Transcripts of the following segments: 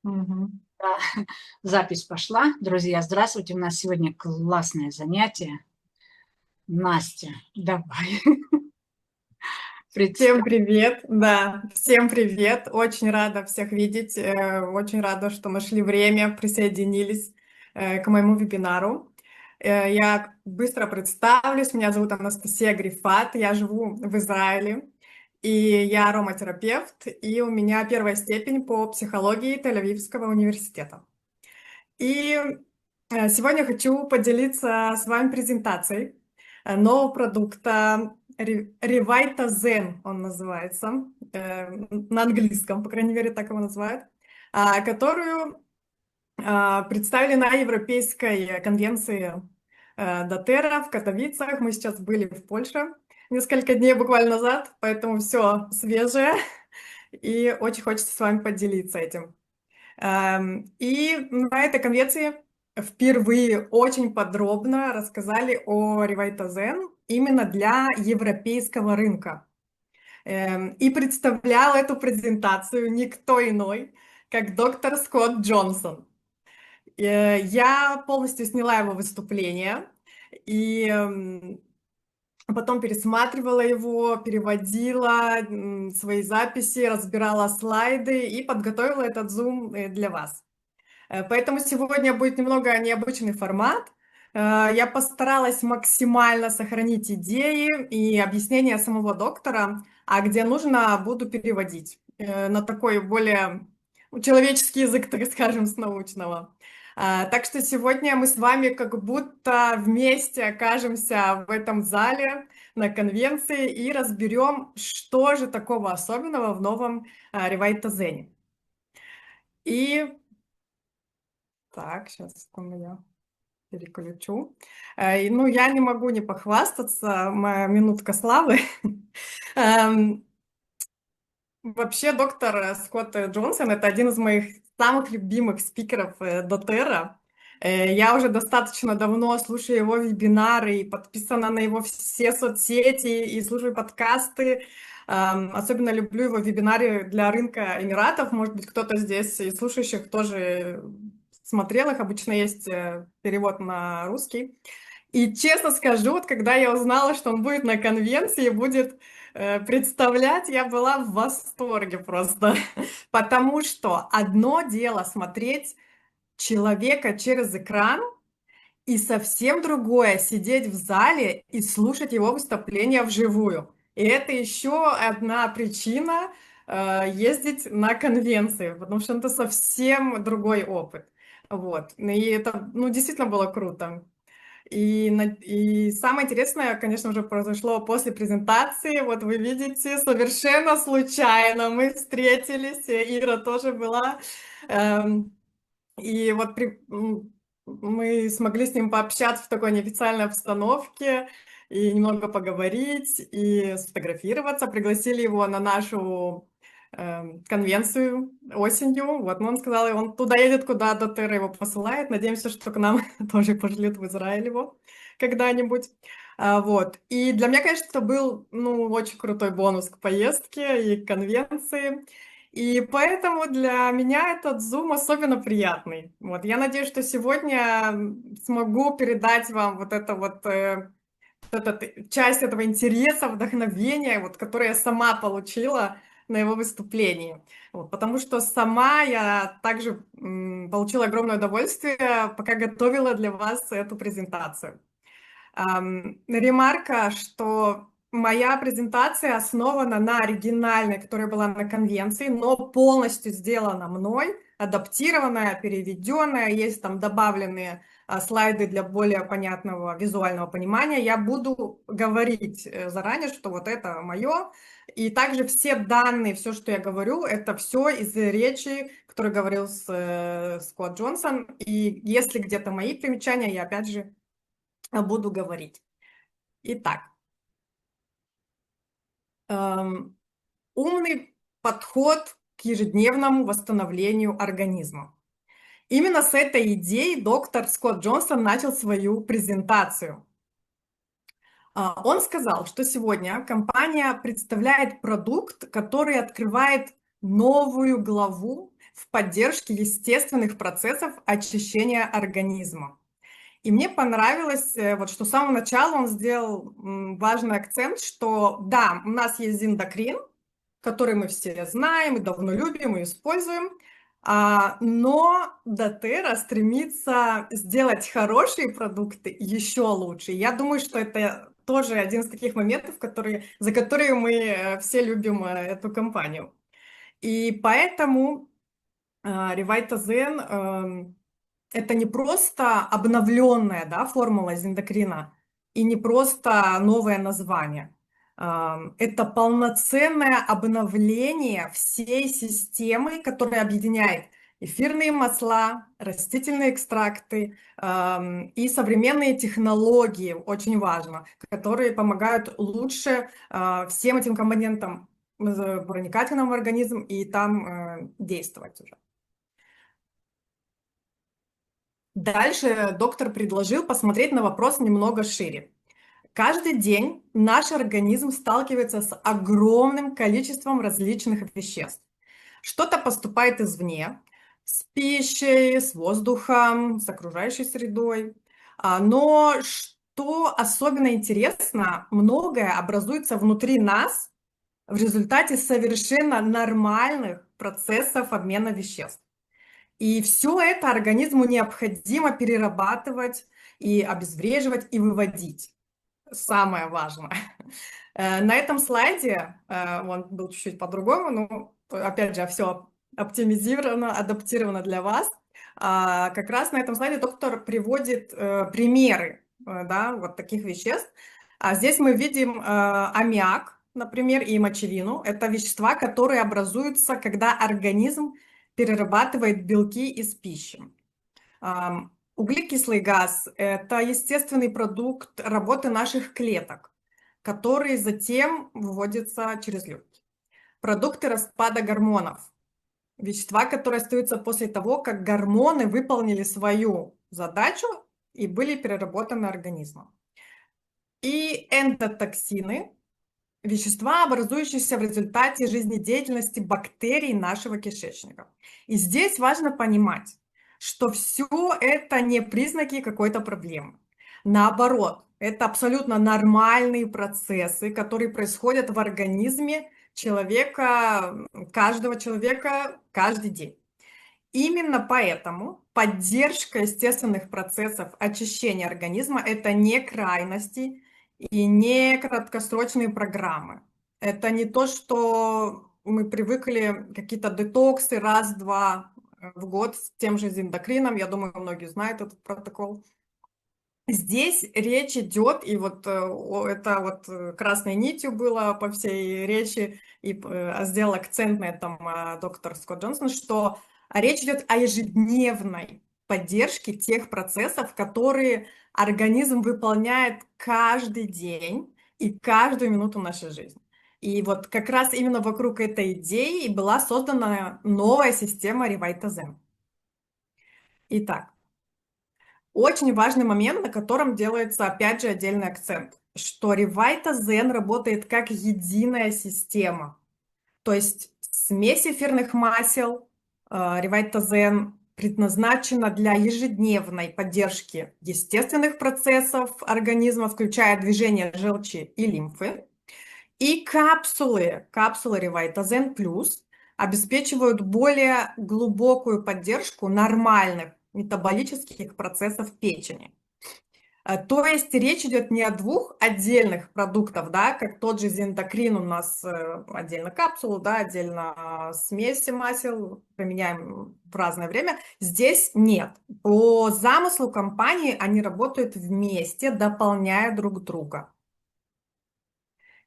Мгм. Да, запись пошла. Друзья, здравствуйте. У нас сегодня классное занятие. Настя, давай, Всем представь. привет, да, всем привет. Очень рада всех видеть, очень рада, что нашли время, присоединились к моему вебинару. Я быстро представлюсь, меня зовут Анастасия Грифат, я живу в Израиле, и я ароматерапевт, и у меня первая степень по психологии Тель-Авивского университета. И сегодня хочу поделиться с вами презентацией нового продукта Revita Zen, он называется, на английском, по крайней мере, так его называют, которую представили на Европейской конвенции доTERRA в Катовицах. Мы сейчас были в Польше несколько дней буквально назад, поэтому все свежее, и очень хочется с вами поделиться этим. И на этой конвенции впервые очень подробно рассказали о Revitаzen именно для европейского рынка. И представлял эту презентацию никто иной, как доктор Скотт Джонсон. Я полностью сняла его выступление и потом пересматривала его, переводила свои записи, разбирала слайды и подготовила этот зум для вас. Поэтому сегодня будет немного необычный формат. Я постаралась максимально сохранить идеи и объяснения самого доктора, а где нужно, буду переводить на такой более человеческий язык, так скажем, с научного. Так что сегодня мы с вами как будто вместе окажемся в этом зале на конвенции и разберем, что же такого особенного в новом Ревайтазене. И так, сейчас я переключу. Ну, я не могу не похвастаться, моя минутка славы. Эм, Вообще, доктор Скотт Джонсон — это один из моих самых любимых спикеров доTERRA. Я уже достаточно давно слушаю его вебинары и подписана на его все соцсети и слушаю подкасты. Особенно люблю его вебинары для рынка Эмиратов. Может быть, кто-то здесь из слушающих тоже смотрел их. Обычно есть перевод на русский. И честно скажу, вот когда я узнала, что он будет на конвенции, будет представлять, я была в восторге просто. Потому что одно дело смотреть человека через экран, и совсем другое сидеть в зале и слушать его выступления вживую. И это еще одна причина ездить на конвенции, потому что это совсем другой опыт. Вот. И это, ну, действительно было круто. И самое интересное, конечно же, произошло после презентации. Вот вы видите, совершенно случайно мы встретились, Ира тоже была. Эм, И вот мы смогли с ним пообщаться в такой неофициальной обстановке и немного поговорить, и сфотографироваться. Пригласили его на нашу конвенцию осенью. Вот, но он сказал, и он туда едет, куда доTERRA его посылает. Надеемся, что к нам тоже пошлют в Израиль его когда-нибудь. Вот. И для меня, конечно, это был, ну, очень крутой бонус к поездке и к конвенции. И поэтому для меня этот Zoom особенно приятный. Вот. Я надеюсь, что сегодня смогу передать вам вот это вот часть этого интереса, вдохновения, вот, которое я сама получила на его выступлении. Вот, потому что сама я также получила огромное удовольствие, пока готовила для вас эту презентацию. Ремарка, что моя презентация основана на оригинальной, которая была на конвенции, но полностью сделана мной, адаптированная, переведенная, есть там добавленные слайды для более понятного визуального понимания. Я буду говорить заранее, что вот это мое, и также все данные, все, что я говорю, это все из речи, которую говорил Скотт Джонсон, и если где-то мои примечания, я опять же буду говорить. Итак, умный подход к ежедневному восстановлению организма. Именно с этой идеей доктор Скотт Джонсон начал свою презентацию. Он сказал, что сегодня компания представляет продукт, который открывает новую главу в в поддержке естественных процессов очищения организма. И мне понравилось, вот что с самого начала он сделал важный акцент, что да, у нас есть зиндокрин, который мы все знаем и давно любим и используем, но доTERRA стремится сделать хорошие продукты еще лучше. Я думаю, что это тоже один из таких моментов, за которые мы все любим эту компанию. И поэтому Revitazen это не просто обновленная, да, формула зиндокрина и не просто новое название. Это полноценное обновление всей системы, которая объединяет эфирные масла, растительные экстракты и современные технологии, очень важно, которые помогают лучше всем этим компонентам проникать к нам в организм и там действовать уже. Дальше доктор предложил посмотреть на вопрос немного шире. Каждый день наш организм сталкивается с огромным количеством различных веществ. Что-то поступает извне, с пищей, с воздухом, с окружающей средой. Но что особенно интересно, многое образуется внутри нас в результате совершенно нормальных процессов обмена веществ. И все это организму необходимо перерабатывать и обезвреживать и выводить. Самое важное. На этом слайде, он был чуть-чуть по-другому, но опять же, все оптимизировано, адаптировано для вас. Как раз на этом слайде доктор приводит примеры, да, вот таких веществ. Здесь мы видим аммиак, например, и мочевину. Это вещества, которые образуются, когда организм перерабатывает белки из пищи. Углекислый газ – это естественный продукт работы наших клеток, который затем выводится через легкие. Продукты распада гормонов – вещества, которые остаются после того, как гормоны выполнили свою задачу и были переработаны организмом. И эндотоксины – вещества, образующиеся в результате жизнедеятельности бактерий нашего кишечника. И здесь важно понимать, что все это не признаки какой-то проблемы. Наоборот, это абсолютно нормальные процессы, которые происходят в организме человека, каждого человека каждый день. Именно поэтому поддержка естественных процессов очищения организма – это не крайности и не краткосрочные программы. Это не то, что мы привыкли какие-то детоксы раз-два в год с тем же зиндокрином. Я думаю, многие знают этот протокол. Здесь речь идет, и вот это вот красной нитью было по всей речи, и сделал акцент на этом доктор Скотт Джонсон, что речь идет о ежедневной поддержке тех процессов, которые организм выполняет каждый день и каждую минуту нашей жизни. И вот как раз именно вокруг этой идеи была создана новая система Revitazen. Итак, очень важный момент, на котором делается, опять же, отдельный акцент, что Revitazen работает как единая система. То есть смесь эфирных масел Revitazen предназначена для ежедневной поддержки естественных процессов организма, включая движение желчи и лимфы. И капсулы Revitazen Plus обеспечивают более глубокую поддержку нормальных метаболических процессов печени. То есть речь идет не о двух отдельных продуктах, да, как тот же зиндокрин у нас отдельно капсулу, да, отдельно смеси масел, применяем в разное время. Здесь нет. По замыслу компании они работают вместе, дополняя друг друга.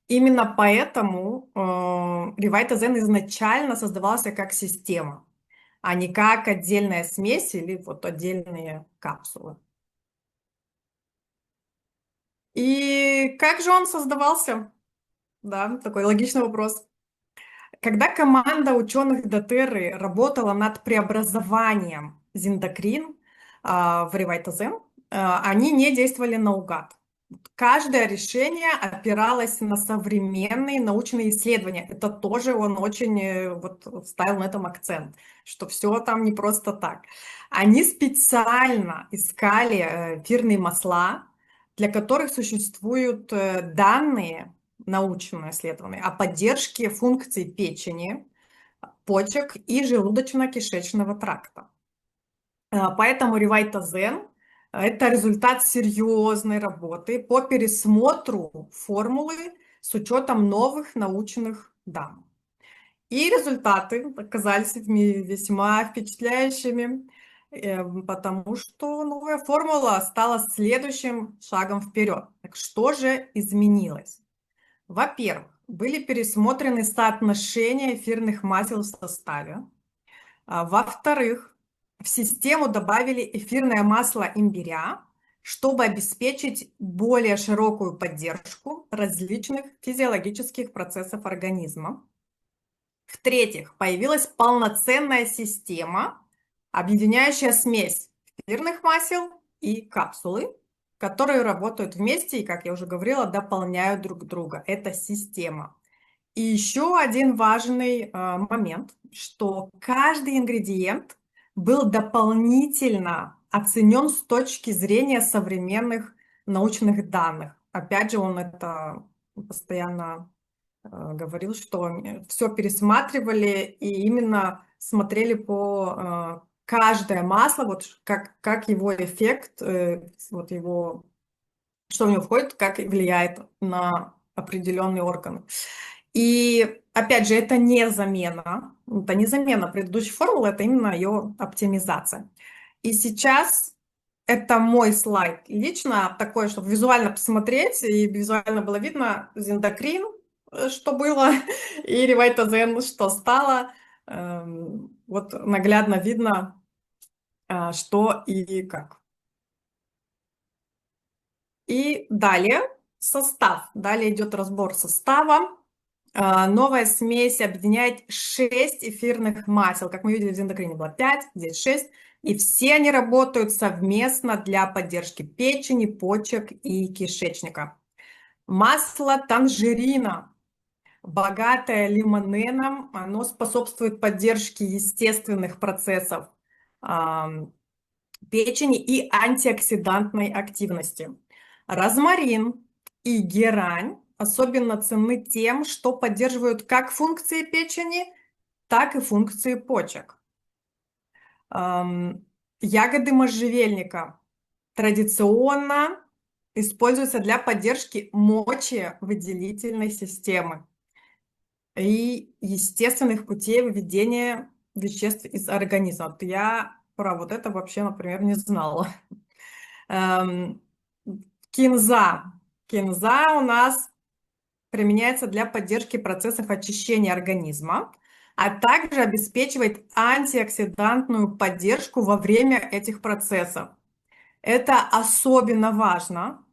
Именно поэтому Revitazen изначально создавался как система, а не как отдельная смесь или вот отдельные капсулы. И как же он создавался? Да, такой логичный вопрос. Когда команда ученых доTERRA работала над преобразованием зиндокрин в Revitazen, они не действовали наугад. Каждое решение опиралось на современные научные исследования. Это тоже он очень вот ставил на этом акцент, что все там не просто так. Они специально искали эфирные масла, для которых существуют данные научные исследования о поддержке функций печени, почек и желудочно-кишечного тракта. Поэтому Ревайтазен– это результат серьезной работы по пересмотру формулы с учетом новых научных данных. И результаты оказались весьма впечатляющими, потому что новая формула стала следующим шагом вперед. Так что же изменилось? Во-первых, были пересмотрены соотношения эфирных масел в составе. Во-вторых, в систему добавили эфирное масло имбиря, чтобы обеспечить более широкую поддержку различных физиологических процессов организма. В-третьих, появилась полноценная система, объединяющая смесь эфирных масел и капсулы, которые работают вместе и, как я уже говорила, дополняют друг друга. Это система. И еще один важный момент, что каждый ингредиент был дополнительно оценен с точки зрения современных научных данных. Опять же, он это постоянно говорил, что все пересматривали и именно смотрели по каждое масло, вот как его эффект, вот его, что в него входит, как влияет на определенный орган. И опять же, это не замена предыдущей формулы, это именно ее оптимизация. И сейчас это мой слайд лично такой, чтобы визуально посмотреть, и визуально было видно зендокрин, что было, и ревайтазен, что стало. Вот наглядно видно, что и как. И далее состав. Далее идет разбор состава. Новая смесь объединяет 6 эфирных масел. Как мы видели, в зендокрине было 5, здесь 6. И все они работают совместно для поддержки печени, почек и кишечника. Масло танжерина, богатое лимоненом, оно способствует поддержке естественных процессов печени и антиоксидантной активности. Розмарин и герань особенно ценны тем, что поддерживают как функции печени, так и функции почек. Ягоды можжевельника традиционно используются для поддержки мочевыделительной системы и естественных путей выведения веществ из организма. Вот я про вот это вообще, например, не знала. Кинза. Кинза у нас применяется для поддержки процессов очищения организма, а также обеспечивает антиоксидантную поддержку во время этих процессов. Это особенно важно,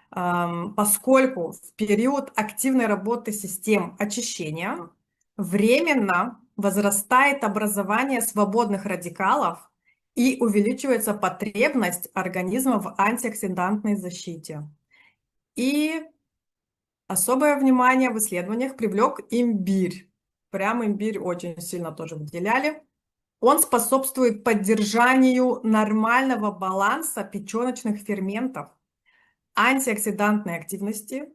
поскольку в период активной работы систем очищения временно возрастает образование свободных радикалов и увеличивается потребность организма в антиоксидантной защите. И особое внимание в исследованиях привлек имбирь. Прям имбирь очень сильно тоже выделяли. Он способствует поддержанию нормального баланса печёночных ферментов, антиоксидантной активности,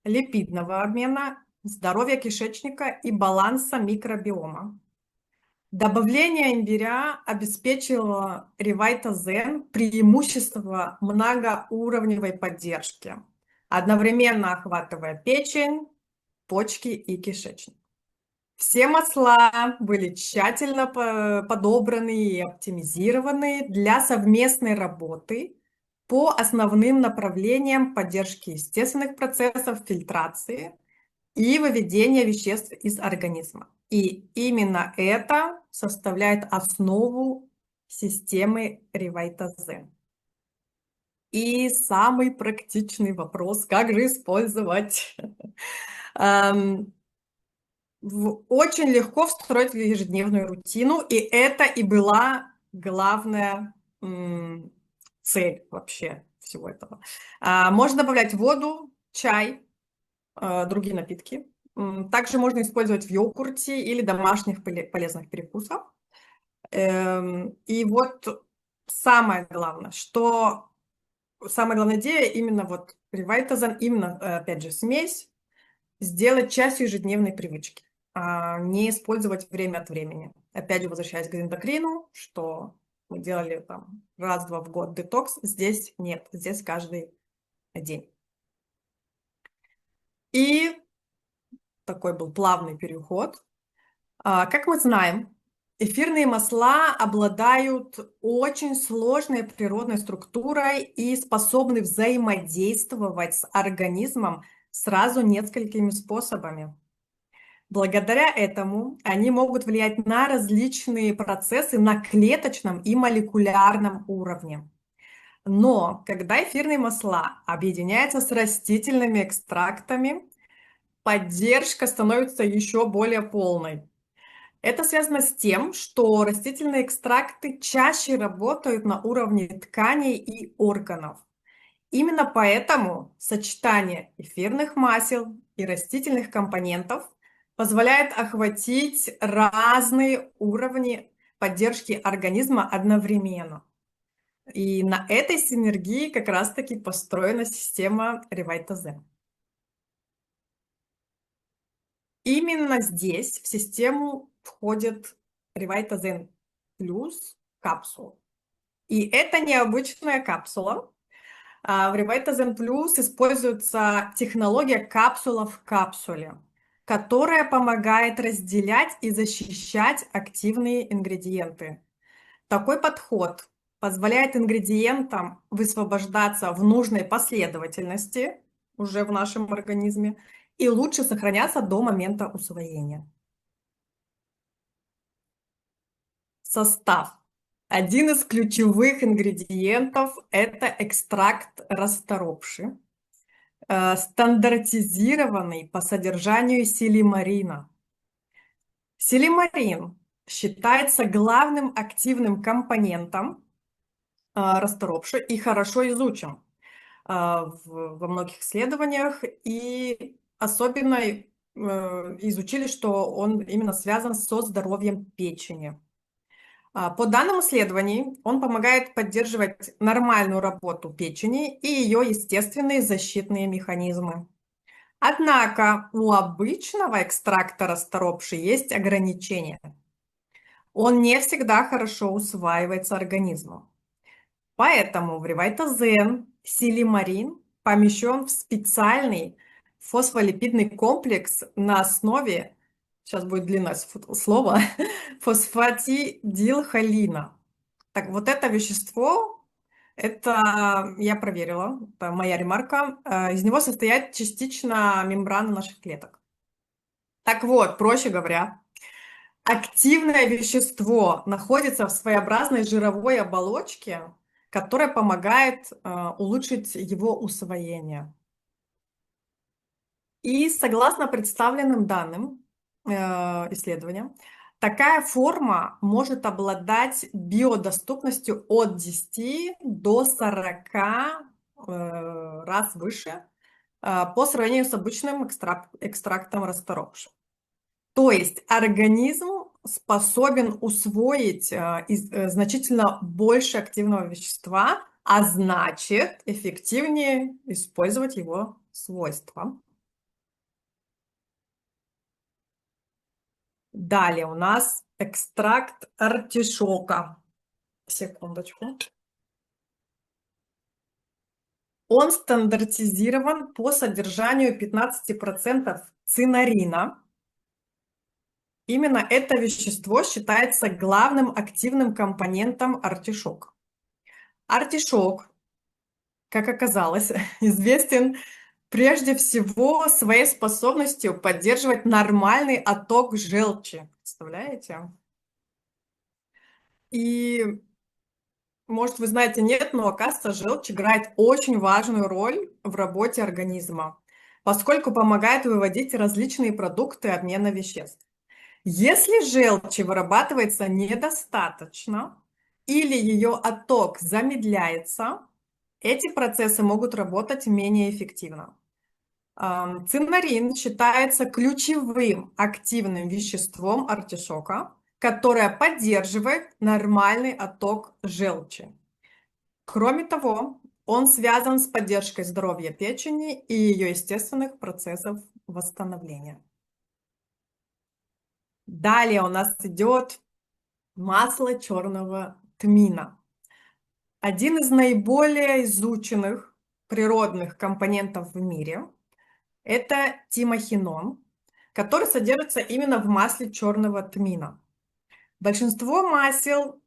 липидного обмена, здоровья кишечника и баланса микробиома. Добавление имбиря обеспечило ревайтазен преимущество многоуровневой поддержки, одновременно охватывая печень, почки и кишечник. Все масла были тщательно подобраны и оптимизированы для совместной работы по основным направлениям поддержки естественных процессов фильтрации и выведения веществ из организма. И именно это составляет основу системы ревайтазен. И самый практичный вопрос, как же использовать? Очень легко встроить в ежедневную рутину, и это и была главная цель вообще всего этого. Можно добавлять воду, чай, другие напитки. Также можно использовать в йогурте или домашних полезных перекусах. И вот самое главное, самая главная идея именно вот Revitazone, именно, опять же, смесь, сделать частью ежедневной привычки, не использовать время от времени. Опять же, возвращаясь к эндокрину, что мы делали там раз-два в год детокс, здесь нет, здесь каждый день. И такой был плавный переход. Как мы знаем, эфирные масла обладают очень сложной природной структурой и способны взаимодействовать с организмом сразу несколькими способами. Благодаря этому они могут влиять на различные процессы на клеточном и молекулярном уровне. Но когда эфирные масла объединяются с растительными экстрактами, поддержка становится еще более полной. Это связано с тем, что растительные экстракты чаще работают на уровне тканей и органов. Именно поэтому сочетание эфирных масел и растительных компонентов позволяет охватить разные уровни поддержки организма одновременно. И на этой синергии как раз-таки построена система Revitazone. Именно здесь в систему входит Revitazone плюс капсула. И это необычная капсула. В Revitazone Plus используется технология капсула в капсуле, которая помогает разделять и защищать активные ингредиенты. Такой подход позволяет ингредиентам высвобождаться в нужной последовательности уже в нашем организме и лучше сохраняться до момента усвоения. Состав. Один из ключевых ингредиентов – это экстракт расторопши, стандартизированный по содержанию силимарина. Силимарин считается главным активным компонентом расторопши и хорошо изучен во многих исследованиях, и особенно изучили, что он именно связан со здоровьем печени. По данным исследований, он помогает поддерживать нормальную работу печени и ее естественные защитные механизмы. Однако у обычного экстракта расторопши есть ограничения. Он не всегда хорошо усваивается организмом. Поэтому в Revitazone силимарин помещен в специальный фосфолипидный комплекс на основе, сейчас будет длинное слово, фосфатидилхолина. Так вот это вещество, это я проверила, это моя ремарка, из него состоит частично мембрана наших клеток. Так вот, проще говоря, активное вещество находится в своеобразной жировой оболочке, которая помогает улучшить его усвоение. И согласно представленным данным исследования, такая форма может обладать биодоступностью от 10 до 40 раз выше по сравнению с обычным экстрактом расторопши. То есть организм способен усвоить значительно больше активного вещества, а значит эффективнее использовать его свойства. Далее у нас экстракт артишока. Секундочку. Он стандартизирован по содержанию 15% цинарина. Именно это вещество считается главным активным компонентом артишока. Артишок, как оказалось, известен прежде всего своей способностью поддерживать нормальный отток желчи. Представляете? И, может, вы знаете, нет, но оказывается, желчь играет очень важную роль в работе организма, поскольку помогает выводить различные продукты обмена веществ. Если желчи вырабатывается недостаточно или ее отток замедляется, эти процессы могут работать менее эффективно. Цинарин считается ключевым активным веществом артишока, которое поддерживает нормальный отток желчи. Кроме того, он связан с поддержкой здоровья печени и ее естественных процессов восстановления. Далее у нас идет масло черного тмина. Один из наиболее изученных природных компонентов в мире – это тимохинон, который содержится именно в масле черного тмина. Большинство масел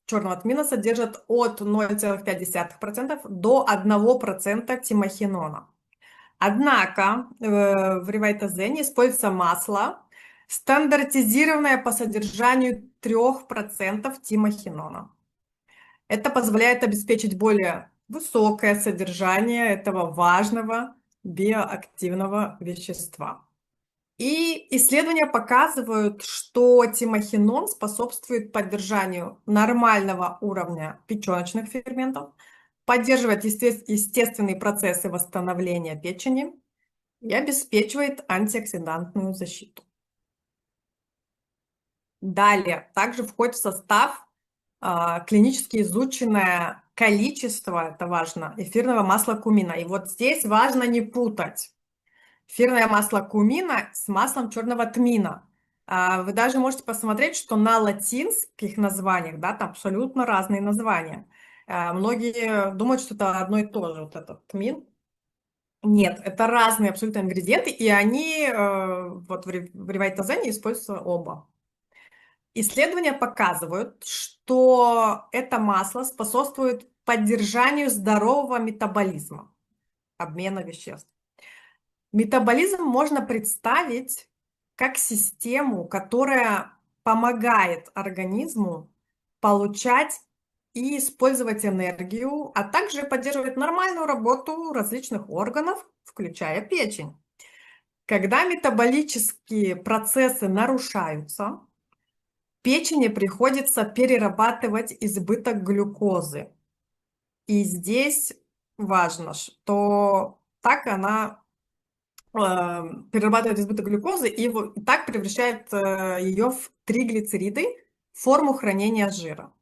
черного тмина содержат от 0,5% до 1% тимохинона. Однако в ревайтазене используется масло, стандартизированное по содержанию 3% тимохинона. Это позволяет обеспечить более высокое содержание этого важного биоактивного вещества. И исследования показывают, что тимохинон способствует поддержанию нормального уровня печеночных ферментов, поддерживает естественные процессы восстановления печени и обеспечивает антиоксидантную защиту. Далее также входит в состав клинически изученное количество, это важно, эфирного масла кумина. И вот здесь важно не путать эфирное масло кумина с маслом черного тмина. Вы даже можете посмотреть, что на латинских названиях, да, там абсолютно разные названия. Многие думают, что это одно и то же, вот этот тмин. Нет, это разные абсолютно ингредиенты, и они вот в ревайтазене используются оба. Исследования показывают, что это масло способствует поддержанию здорового метаболизма, обмена веществ. Метаболизм можно представить как систему, которая помогает организму получать и использовать энергию, а также поддерживает нормальную работу различных органов, включая печень. Когда метаболические процессы нарушаются, печени приходится перерабатывать избыток глюкозы. И здесь важно, что так она перерабатывает избыток глюкозы и так превращает ее в триглицериды, форму хранения жира.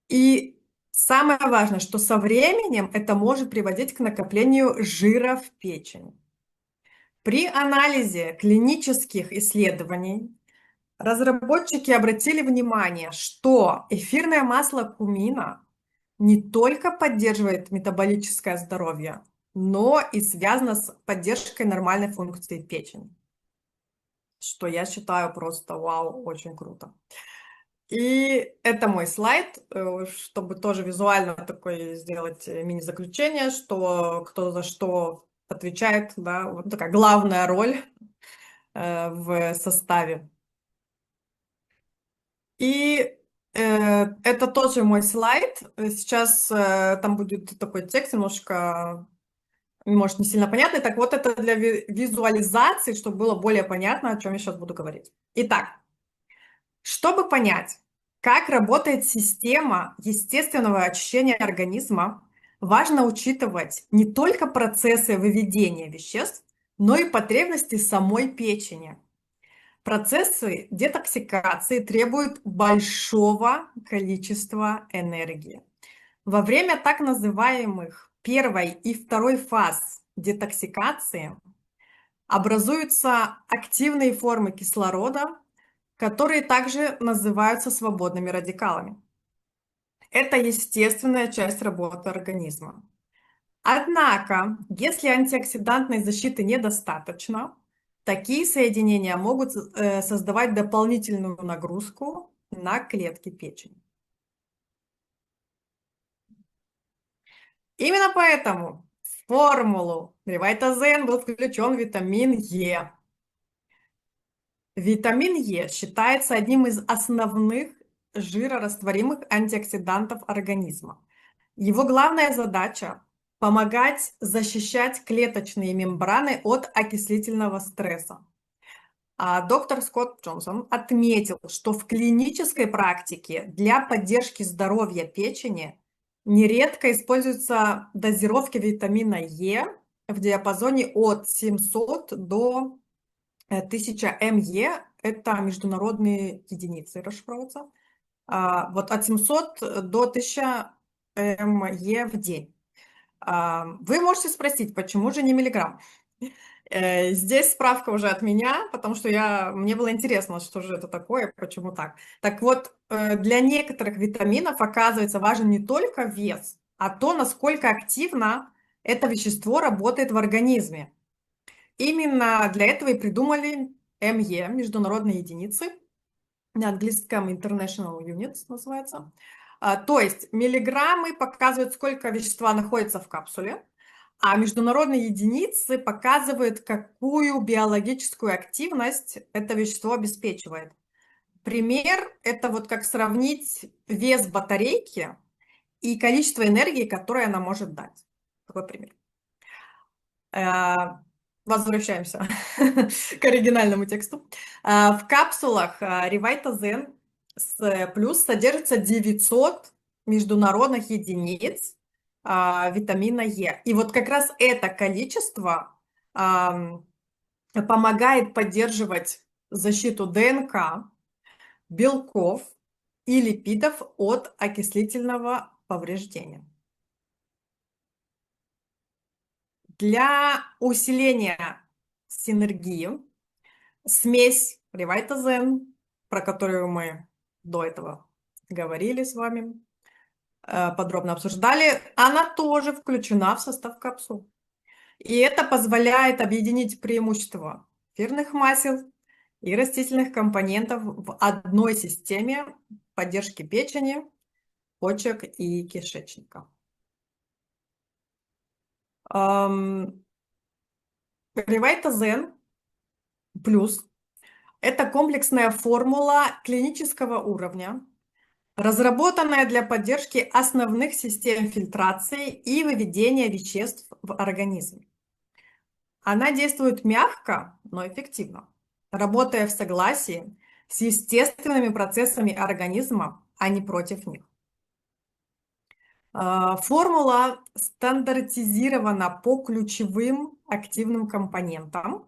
И самое важное, что со временем это может приводить к накоплению жира в печени. При анализе клинических исследований разработчики обратили внимание, что эфирное масло кумина не только поддерживает метаболическое здоровье, но и связано с поддержкой нормальной функции печени. Что я считаю просто вау, очень круто. И это мой слайд, чтобы тоже визуально такое сделать мини-заключение, что кто за что отвечает, да, вот такая главная роль в составе. И это тоже мой слайд. Сейчас там будет такой текст немножко, может, не сильно понятный. Так вот, это для визуализации, чтобы было более понятно, о чем я сейчас буду говорить. Итак, чтобы понять, как работает система естественного очищения организма, важно учитывать не только процессы выведения веществ, но и потребности самой печени. Процессы детоксикации требуют большого количества энергии. Во время так называемых первой и второй фаз детоксикации образуются активные формы кислорода, которые также называются свободными радикалами. Это естественная часть работы организма. Однако, если антиоксидантной защиты недостаточно, такие соединения могут создавать дополнительную нагрузку на клетки печени. Именно поэтому в формулу ревайтазен был включен витамин Е. Витамин Е считается одним из основных жирорастворимых антиоксидантов организма. Его главная задача – помогать защищать клеточные мембраны от окислительного стресса. Доктор Скотт Джонсон отметил, что в клинической практике для поддержки здоровья печени нередко используются дозировки витамина Е в диапазоне от 700 до 1000 МЕ. Это международные единицы расшифровываются. Вот от 700 до 1000 МЕ в день. Вы можете спросить, почему же не миллиграмм? Здесь справка уже от меня, потому что мне было интересно, что же это такое, почему так. Так вот, для некоторых витаминов, оказывается, важен не только вес, а то, насколько активно это вещество работает в организме. Именно для этого и придумали МЕ, международные единицы, на английском International Units называется. То есть миллиграммы показывают, сколько вещества находится в капсуле, а международные единицы показывают, какую биологическую активность это вещество обеспечивает. Пример – это вот как сравнить вес батарейки и количество энергии, которое она может дать. Такой пример. Возвращаемся к оригинальному тексту. В капсулах Revita Zen плюс содержится 900 международных единиц витамина Е. И вот как раз это количество помогает поддерживать защиту ДНК, белков и липидов от окислительного повреждения. Для усиления синергии смесь Revita Zen, про которую мы до этого говорили с вами, подробно обсуждали, она тоже включена в состав капсул. И это позволяет объединить преимущества эфирных масел и растительных компонентов в одной системе поддержки печени, почек и кишечника. Revita Zen плюс – это комплексная формула клинического уровня, разработанная для поддержки основных систем фильтрации и выведения веществ в организм. Она действует мягко, но эффективно, работая в согласии с естественными процессами организма, а не против них. Формула стандартизирована по ключевым активным компонентам,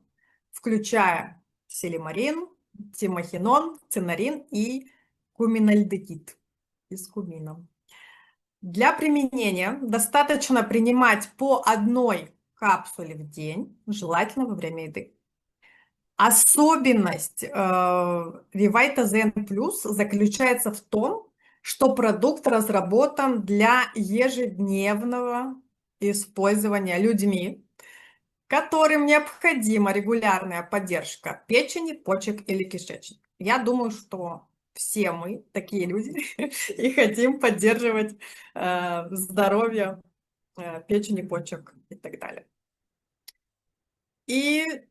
включая силимарин, тимохинон, цинарин и куминальдегид с кумином. Для применения достаточно принимать по одной капсуле в день, желательно во время еды. Особенность Revita Zen Plus заключается в том, что продукт разработан для ежедневного использования людьми, которым необходима регулярная поддержка печени, почек или кишечника. Я думаю, что все мы такие люди и хотим поддерживать здоровье печени, почек и так далее. И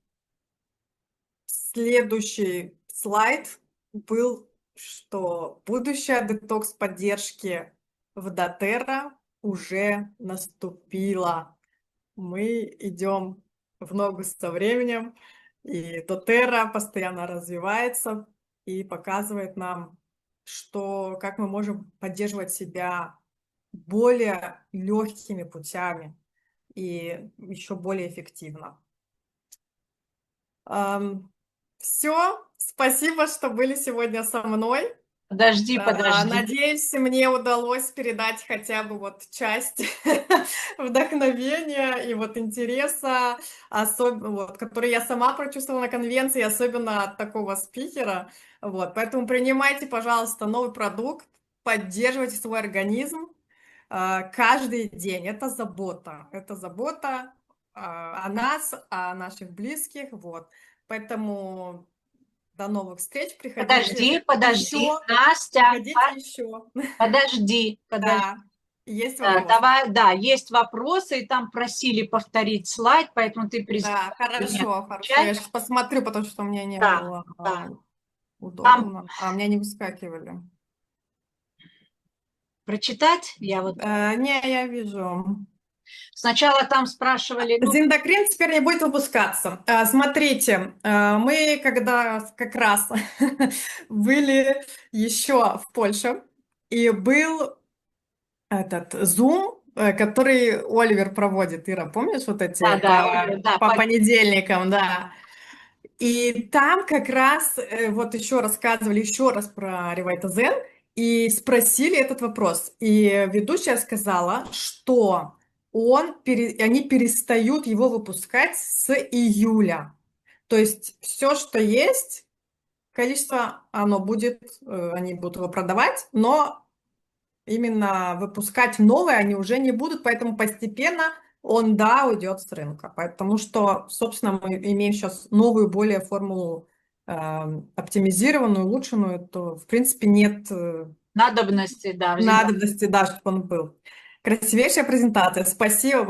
следующий слайд был, что будущее детокс-поддержки в doTERRA уже наступило. Мы идем в ногу со временем, и doTERRA постоянно развивается и показывает нам, как мы можем поддерживать себя более легкими путями и еще более эффективно. Все, спасибо, что были сегодня со мной. Подожди. Надеюсь, мне удалось передать хотя бы вот часть вдохновения и вот интереса, который я сама прочувствовала на конвенции, особенно от такого спикера. Вот, поэтому принимайте, пожалуйста, новый продукт, поддерживайте свой организм каждый день. Это забота о нас, о наших близких. Вот, поэтому... До новых встреч. Приходите. Подожди, еще. Настя. Приходите еще. Подожди. Да, есть вопросы. Давай, да, есть вопросы, и там просили повторить слайд, поэтому ты Да, хорошо. Я сейчас посмотрю, потому что мне не было удобно. У меня не выскакивали. Прочитать? Не, я вижу. Сначала там спрашивали... Зиндокрин теперь не будет выпускаться. Смотрите, мы когда как раз были еще в Польше, и был этот Zoom, который Оливер проводит. Ира, помнишь вот эти Да, Оля, да, по понедельникам, да? И там как раз вот еще рассказывали еще раз про Ревайта Зен и спросили этот вопрос. И ведущая сказала, что они перестают его выпускать с июля. То есть все, что есть, количество, оно будет, они будут его продавать, но именно выпускать новые они уже не будут, поэтому постепенно он, да, уйдет с рынка. Потому что, собственно, мы имеем сейчас новую, более формулу оптимизированную, улучшенную, то, в принципе, нет надобности, да, взять. надобности, да, чтобы он был. Красивейшая презентация. Спасибо.